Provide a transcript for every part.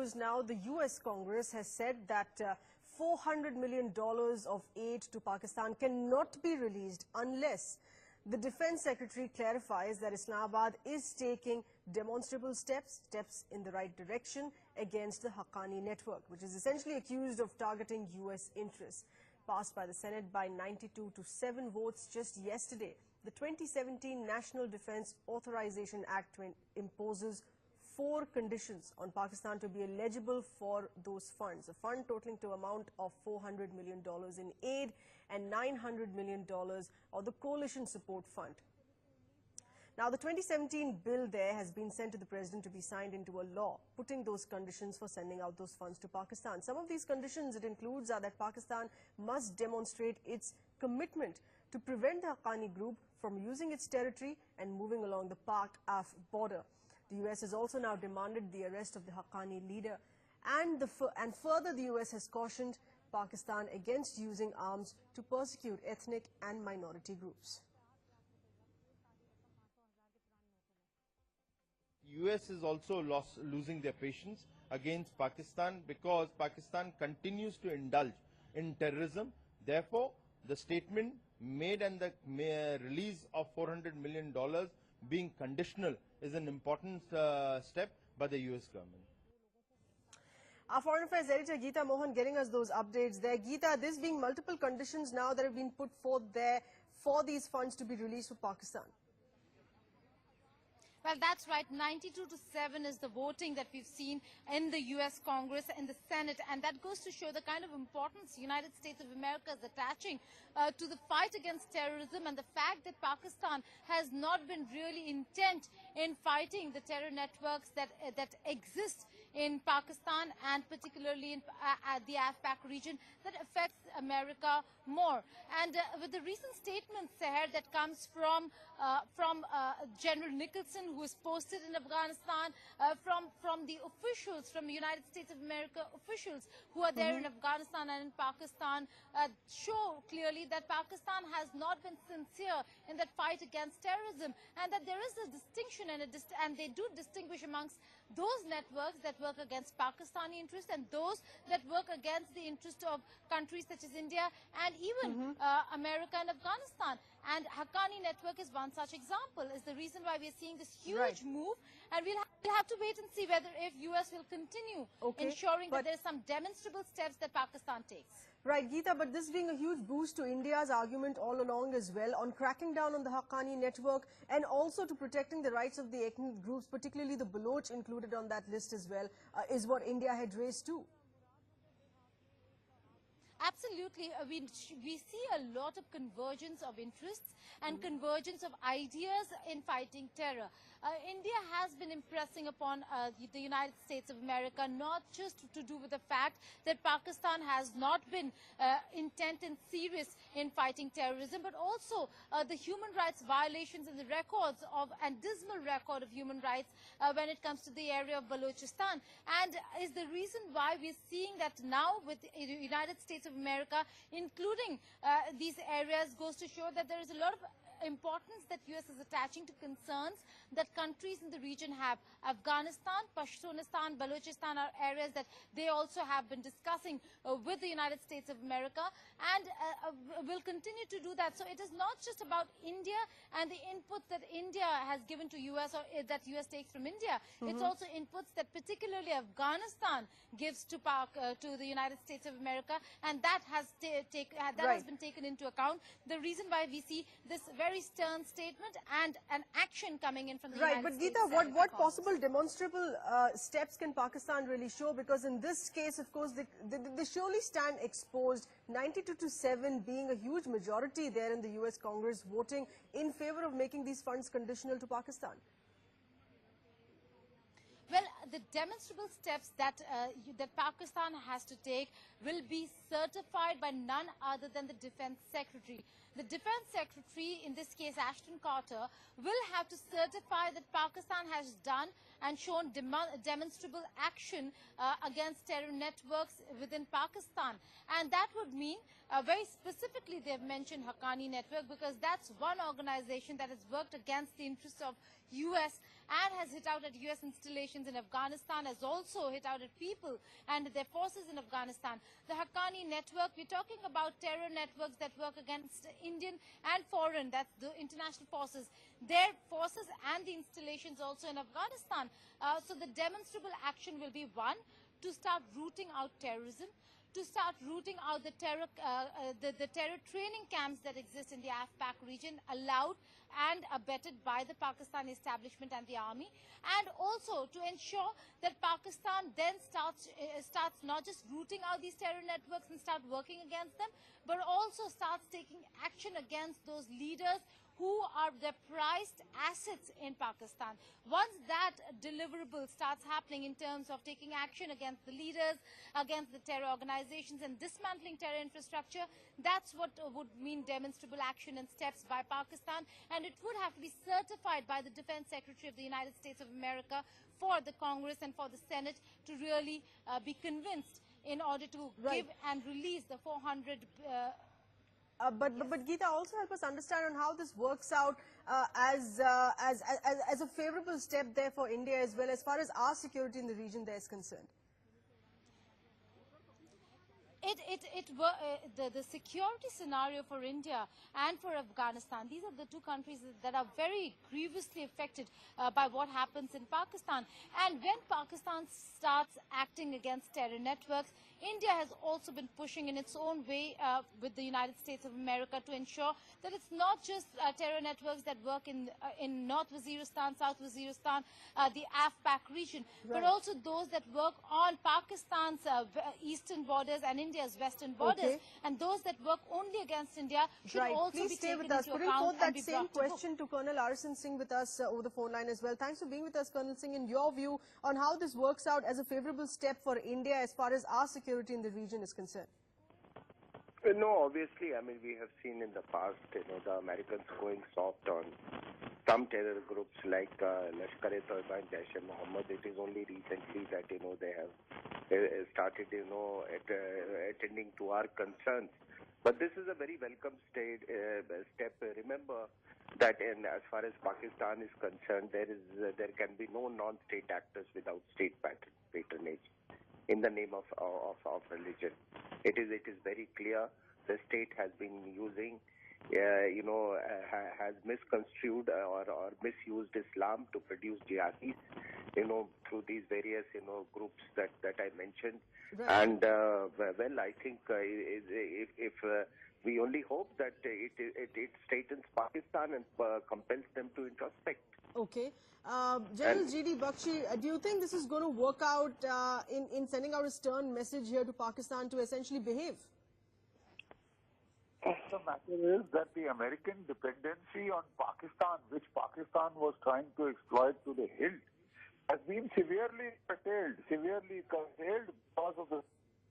news now. The US Congress has said that $400 million of aid to Pakistan cannot be released unless the Defense Secretary clarifies that Islamabad is taking demonstrable steps in the right direction against the Haqqani network, which is essentially accused of targeting US interests. Passed by the Senate by 92 to 7 votes just yesterday, the 2017 National Defence Authorisation Act imposes 4 conditions on Pakistan to be eligible for those funds. A fund totaling to amount of $400 million in aid and $900 million of the Coalition Support Fund. Now, the 2017 bill there has been sent to the President to be signed into a law, putting those conditions for sending out those funds to Pakistan. Some of these conditions it includes are that Pakistan must demonstrate its commitment to prevent the Haqqani group from using its territory and moving along the Pak-Afghan border. The US has also now demanded the arrest of the Haqqani leader, and further the US has cautioned Pakistan against using arms to persecute ethnic and minority groups. US is also losing their patience against Pakistan because Pakistan continues to indulge in terrorism. Therefore, the statement made and the release of $400 million being conditional is an important step by the US government. Our Foreign Affairs editor Geeta Mohan getting us those updates there. Geeta, this being multiple conditions now that have been put forth there for these funds to be released for Pakistan. Well, that's right. 92 to 7 is the voting that we've seen in the U.S. Congress and the Senate. And that goes to show the kind of importance the United States of America is attaching to the fight against terrorism, and the fact that Pakistan has not been really intent in fighting the terror networks that exist in Pakistan, and particularly in the AFPAC region, that affects America more. And with the recent statement, Seher, that comes from General Nicholson, who is posted in Afghanistan, from the officials, from the United States of America officials who are there in Afghanistan and in Pakistan, show clearly that Pakistan has not been sincere in that fight against terrorism, and that there is a distinction and they do distinguish amongst those networks that work against Pakistani interests and those that work against the interest of countries such as India and even America and Afghanistan. And Haqqani network is one such example, is the reason why we are seeing this huge move, and we'll have to wait and see whether if US will continue ensuring that there are some demonstrable steps that Pakistan takes. Right, Geeta, but this being a huge boost to India's argument all along as well on cracking down on the Haqqani network and also to protecting the rights of the ethnic groups, particularly the Baloch included on that list as well, is what India had raised too. Absolutely. We see a lot of convergence of interests and convergence of ideas in fighting terror. India has been impressing upon the United States of America, not just to do with the fact that Pakistan has not been intent and serious in fighting terrorism, but also the human rights violations and the records of, and dismal record of human rights when it comes to the area of Balochistan. And is the reason why we're seeing that now with the United States of America, including these areas, goes to show that there is a lot of importance that US is attaching to concerns that countries in the region have. Afghanistan, Pashtunistan, Balochistan are areas that they also have been discussing with the United States of America, and will continue to do that. So it is not just about India and the inputs that India has given to US or that US takes from India. It's also inputs that particularly Afghanistan gives to the United States of America, and that has has been taken into account. The reason why we see this very stern statement and an action coming in from the United States. But Geeta, what possible demonstrable steps can Pakistan really show? Because in this case, of course, they surely stand exposed, 92 to 7 being a huge majority there in the US Congress voting in favor of making these funds conditional to Pakistan. Well, the demonstrable steps that Pakistan has to take will be certified by none other than the Defense Secretary. the Defense Secretary, in this case Ashton Carter, will have to certify that Pakistan has done and shown demonstrable action against terror networks within Pakistan. And that would mean, very specifically they've mentioned Haqqani network, because that's one organization that has worked against the interests of US and has hit out at US installations in Afghanistan, has also hit out at people and their forces in Afghanistan. The Haqqani network, we're talking about terror networks that work against Indian and foreign, that's the international forces, their forces and the installations also in Afghanistan. So the demonstrable action will be one, to start rooting out terrorism, to start rooting out the terror training camps that exist in the AFPAC region, allowed and abetted by the Pakistani establishment and the army, and also to ensure that Pakistan then starts not just rooting out these terror networks and start working against them, but also starts taking action against those leaders who are the prized assets in Pakistan. Once that deliverable starts happening in terms of taking action against the leaders, against the terror organizations and dismantling terror infrastructure, that's what would mean demonstrable action and steps by Pakistan. And it would have to be certified by the Defense Secretary of the United States of America for the Congress and for the Senate to really be convinced in order to give and release the 400 But Geeta, also help us understand on how this works out as a favorable step there for India as well, as far as our security in the region there is concerned. The security scenario for India and for Afghanistan, these are the two countries that are very grievously affected by what happens in Pakistan. And when Pakistan starts acting against terror networks, India has also been pushing in its own way with the United States of America to ensure that it's not just terror networks that work in North Waziristan, South Waziristan, the AFPAC region, but also those that work on Pakistan's eastern borders and India's western borders, and those that work only against India should also be taken into account. Putting forth that same question to Colonel Arison Singh with us over the phone line as well. Thanks for being with us, Colonel Singh. In your view on how this works out as a favorable step for India as far as our security in the region is concerned? No, obviously, I mean, we have seen in the past, the Americans going soft on some terror groups like Lashkar-e-Taiba and Jaish-e-Mohammed. It is only recently that, they have started, attending to our concerns. But this is a very welcome step. Remember that as far as Pakistan is concerned, there can be no non-state actors without state patronage in the name of religion. It is very clear the state has been using, has misconstrued or misused Islam to produce jihadis, through these various, groups that I mentioned. Right. And, well, I think if we only hope that it straightens Pakistan and compels them to introspect. Okay. General G.D. Bakshi, do you think this is going to work out in sending out a stern message here to Pakistan to essentially behave? The matter is that the American dependency on Pakistan, which Pakistan was trying to exploit to the hilt, has been severely curtailed because of the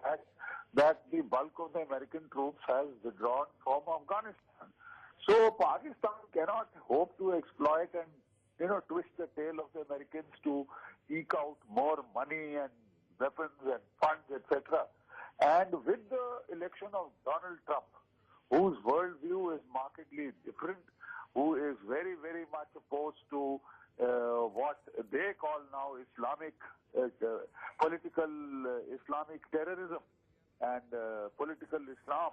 fact that the bulk of the American troops has withdrawn from Afghanistan. So Pakistan cannot hope to exploit and twist the tail of the Americans to eke out more money and weapons and funds, etc. And with the election of Donald Trump, whose worldview is markedly different, who is very, very much opposed to what they call now Islamic, political Islamic terrorism and political Islam.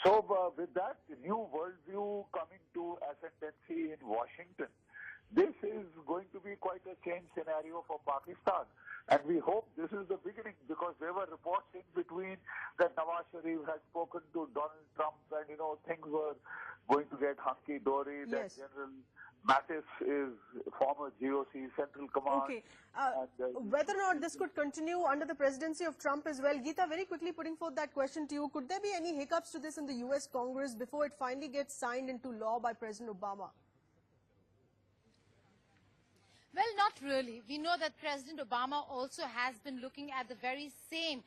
So with that new worldview coming to ascendancy in Washington, this is going to be quite a change scenario for Pakistan. And we hope this is the beginning, because there were reports in between that Nawaz Sharif had spoken to Donald Trump and, things were going to get hunky-dory, that General Mattis is former GOC Central Command. Okay. Whether or not this could continue under the presidency of Trump as well, Geeta, very quickly putting forth that question to you, could there be any hiccups to this in the US Congress before it finally gets signed into law by President Obama? Well, not really. We know that President Obama also has been looking at the very same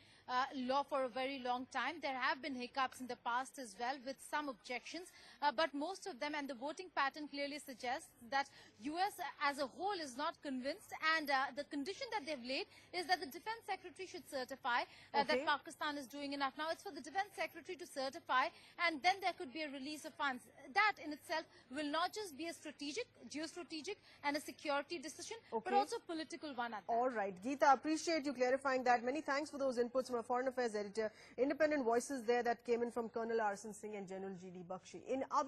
law for a very long time. There have been hiccups in the past as well with some objections, but most of them, and the voting pattern clearly suggests that US as a whole is not convinced, and the condition that they've laid is that the Defense Secretary should certify that Pakistan is doing enough. Now it's for the Defense Secretary to certify, and then there could be a release of funds. That in itself will not just be a strategic, geostrategic and a security decision, but also a political one at that. All right, Geeta, appreciate you clarifying that. Many thanks for those inputs from our Foreign Affairs editor. Independent voices there that came in from Colonel Arsan Singh and General G.D. Bakshi. In other